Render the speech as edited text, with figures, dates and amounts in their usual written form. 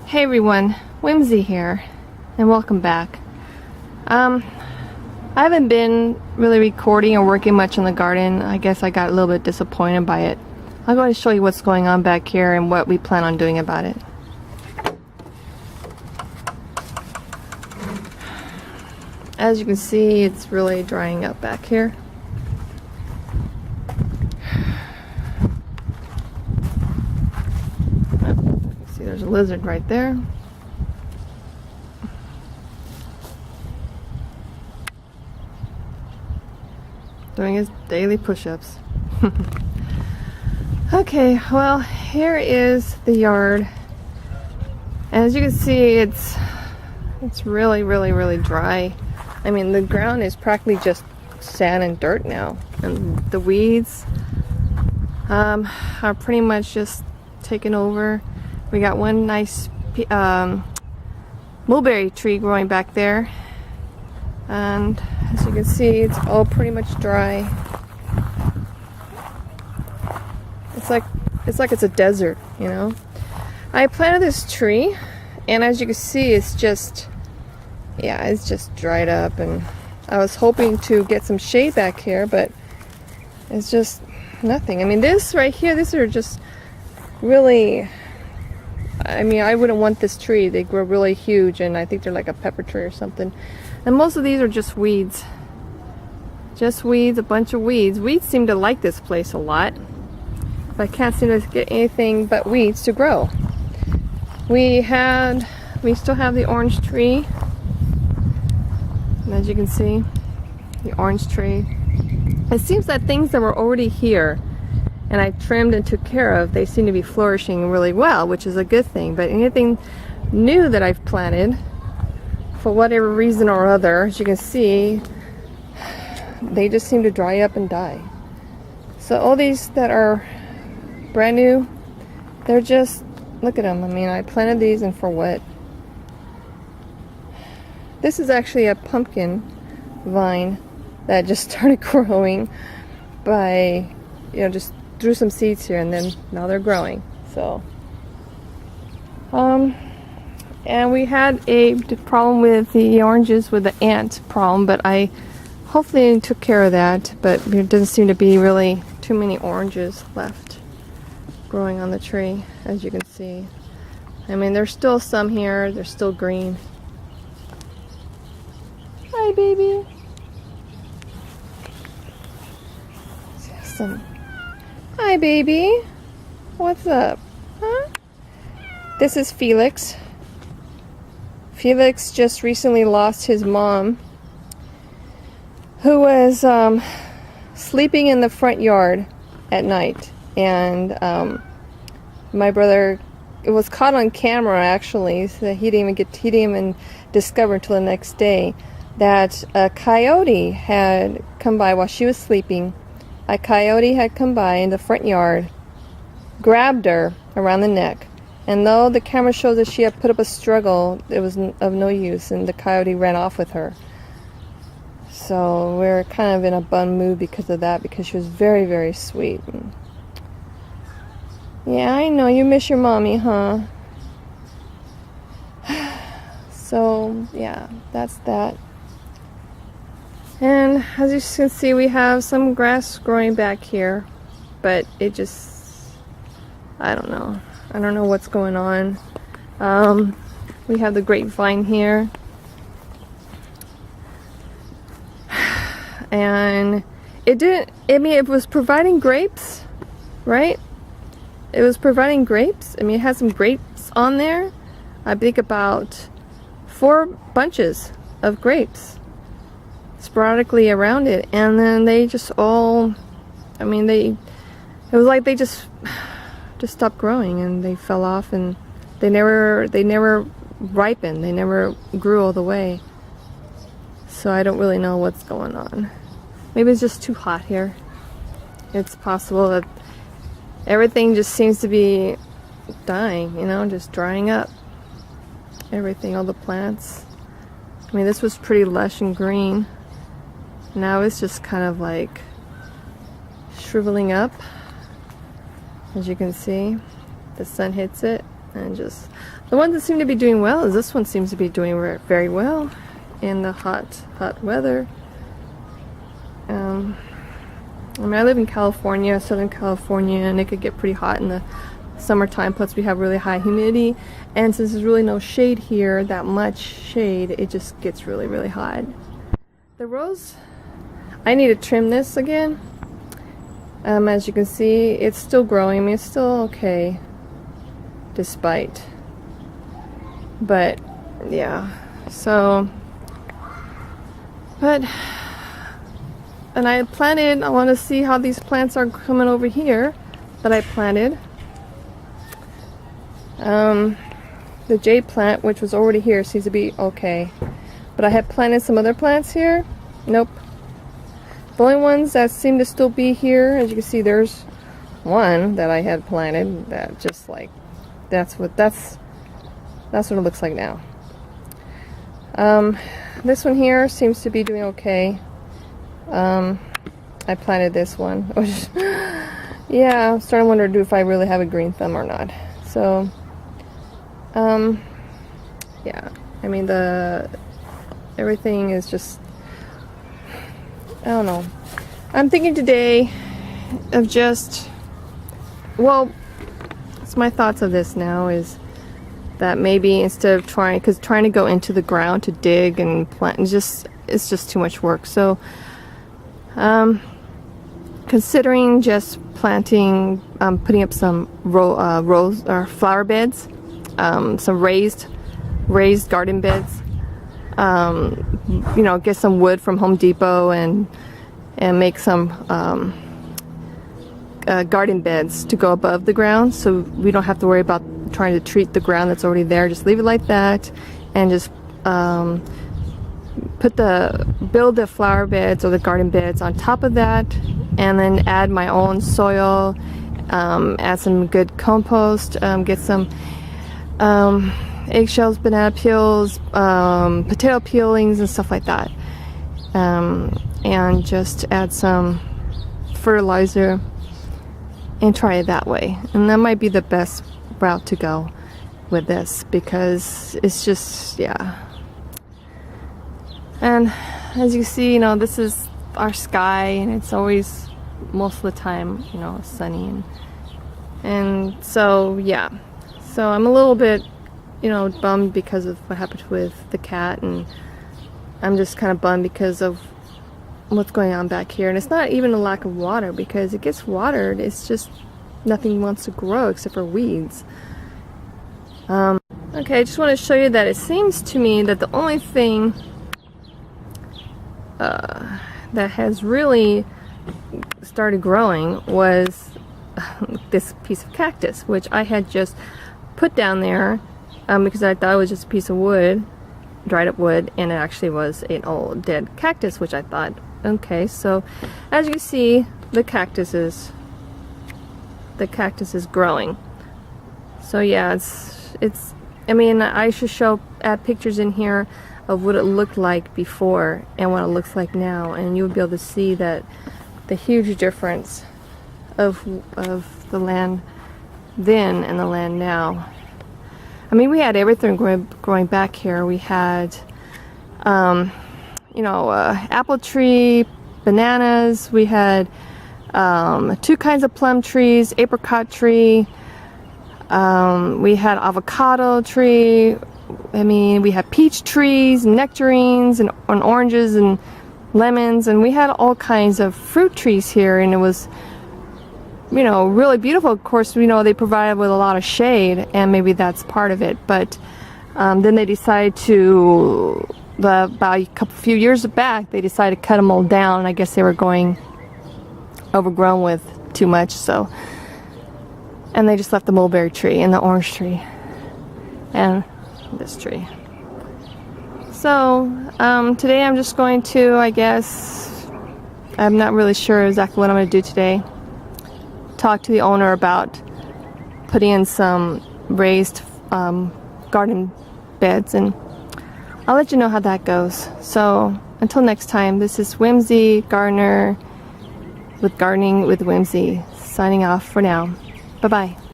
Hey everyone, Whimsy here, and welcome back. I haven't been really recording or working much on the garden. I guess I got a little bit disappointed by it. I'm going to show you what's going on back here and what we plan on doing about it. As you can see, it's really drying up back here. See, there's a lizard right there. Doing his daily push-ups. Okay, well, here is the yard. And as you can see, it's really dry. I mean, the ground is practically just sand and dirt now, and the weeds are pretty much just taken over. We got one nice mulberry tree growing back there, and as you can see, it's all pretty much dry. It's like it's a desert, you know. I planted this tree, and as you can see, it's just dried up, and I was hoping to get some shade back here, but it's just nothing. I mean, this right here, these are just really, I mean, I wouldn't want this tree. They grow really huge, and I think they're like a pepper tree or something. And most of these are just weeds. Just weeds, a bunch of weeds. Weeds seem to like this place a lot, but I can't seem to get anything but weeds to grow. We still have the orange tree. And as you can see, the orange tree. It seems that things that were already here and I trimmed and took care of, they seem to be flourishing really well, which is a good thing. But anything new that I've planted, for whatever reason or other, as you can see, they just seem to dry up and die. So all these that are brand new, they're just, look at them. I mean, I planted these, and for what? This is actually a pumpkin vine that just started growing by, you know, just threw some seeds here, and then now they're growing. So, and we had a problem with the oranges with the ant problem, but I hopefully took care of that. But there doesn't seem to be really too many oranges left growing on the tree, as you can see. I mean, there's still some here. They're still green. Hi, baby. Hi, baby. What's up? Huh? This is Felix. Felix just recently lost his mom, who was sleeping in the front yard at night, and my brother, it was caught on camera actually, so he didn't even discover until the next day that a coyote had come by while she was sleeping. A coyote had come by in the front yard, grabbed her around the neck, and though the camera shows that she had put up a struggle, it was of no use, and the coyote ran off with her. So we're kind of in a bummed mood because of that, because she was very sweet. Yeah, I know, you miss your mommy, huh? So yeah, that's that. And as you can see, we have some grass growing back here, but it just, I don't know what's going on. We have the grapevine here, and it was providing grapes, right? It was providing grapes. I mean, it had some grapes on there. I think about 4 bunches of grapes sporadically around it, and then they just all, I mean, it was like they just stopped growing, and they fell off, and they never ripened. They never grew all the way. So I don't really know what's going on. Maybe it's just too hot here. It's possible that everything just seems to be dying, you know, just drying up. Everything, all the plants. I mean, this was pretty lush and green. Now it's just kind of like shriveling up. As you can see, the sun hits it And just the ones that seem to be doing well is this one seems to be doing very well in the hot weather. I mean, I live in California, Southern California, and it could get pretty hot in the summertime, plus we have really high humidity, and since there's really no shade here, that much shade, it just gets really hot. The rose, I need to trim this again. As you can see, it's still growing. I mean, it's still okay despite, but yeah, so, but, and I want to see how these plants are coming over here that I planted. The jade plant, which was already here, seems to be okay. But I had planted some other plants here. Nope. The only ones that seem to still be here, as you can see, there's one that I had planted that just like, that's what it looks like now. This one here seems to be doing okay. I planted this one, which, yeah, I'm starting to wonder if I really have a green thumb or not. So, yeah, I mean, everything is just, I don't know. I'm thinking today of just, well, it's my thoughts of this now is that maybe instead of trying to go into the ground to dig and plant, it's just too much work. So, considering just planting, putting up some rows or flower beds, some raised garden beds. You know, get some wood from Home Depot and make some garden beds to go above the ground, so we don't have to worry about trying to treat the ground that's already there. Just leave it like that, and just build the flower beds or the garden beds on top of that, and then add my own soil, add some good compost, get some eggshells, banana peels, potato peelings and stuff like that, and just add some fertilizer and try it that way. And that might be the best route to go with this, because it's just, yeah. And as you see, you know, this is our sky, and it's always, most of the time, you know, sunny, and so yeah. So I'm a little bit, you know, bummed because of what happened with the cat, and I'm just kind of bummed because of what's going on back here. And it's not even a lack of water, because it gets watered, it's just nothing wants to grow except for weeds. Okay, I just want to show you that it seems to me that the only thing that has really started growing was this piece of cactus, which I had just put down there because I thought it was just a piece of wood, dried up wood, and it actually was an old dead cactus, which I thought, okay. So as you see, the cactus is growing. So yeah, it's I mean, I should add pictures in here of what it looked like before and what it looks like now, and you'll be able to see that the huge difference of the land then and the land now. I mean, we had everything growing back here. We had, you know, apple tree, bananas. We had 2 kinds of plum trees, apricot tree. We had avocado tree. I mean, we had peach trees, nectarines, and oranges and lemons, and we had all kinds of fruit trees here, and it was, you know, really beautiful. Of course, you know, they provided with a lot of shade, and maybe that's part of it. But then they decided to, about a few years back, they decided to cut them all down. I guess they were going overgrown with too much, so, and they just left the mulberry tree and the orange tree and this tree. So today I'm just going to, I guess, I'm not really sure exactly what I'm going to do today. Talk to the owner about putting in some raised garden beds, and I'll let you know how that goes. So until next time, this is Whimsy Gardener with Gardening with Whimsy, signing off for now. Bye bye.